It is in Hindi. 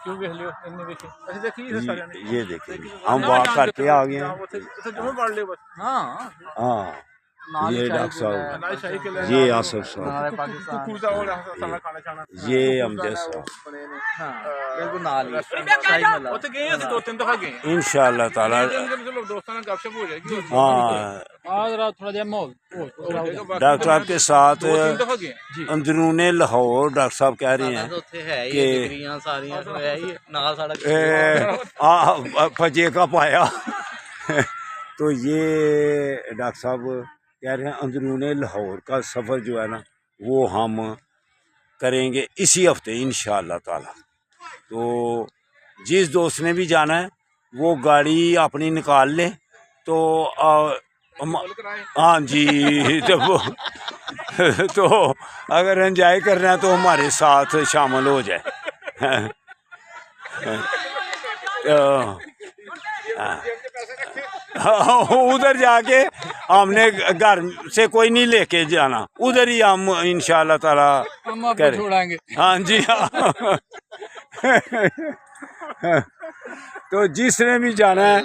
क्यों देख लियो इन्ने देखे अच्छा देखी है सारे ने ये देखिए हम वॉक करके आ गए हैं। अच्छा जो पढ़ ले बस हां हाँ ये डॉक्टर साहब, ये आसफ साहब, ये अमजद साहब, इंशाअल्लाह ताला। हाँ थोड़ा जरा माहौल डॉक्टर साहब के साथ अंदरूने लाहौर डॉक्टर साहब कह रहे हैं कि फजे का पाया तो ये डॉक्टर साहब कह रहे हैं अंदरूने लाहौर का सफ़र जो है ना वो हम करेंगे इसी हफ्ते इंशाअल्लाह ताला। तो जिस दोस्त ने भी जाना है वो गाड़ी अपनी निकाल ले तो हाँ जी तो अगर एंजॉय करना है तो हमारे साथ शामिल हो जाए। उधर जाके हमने घर से कोई नहीं लेके जाना, उधर ही हम इंशाअल्लाह ताला करें। हाँ जी हाँ तो जिसने भी जाना है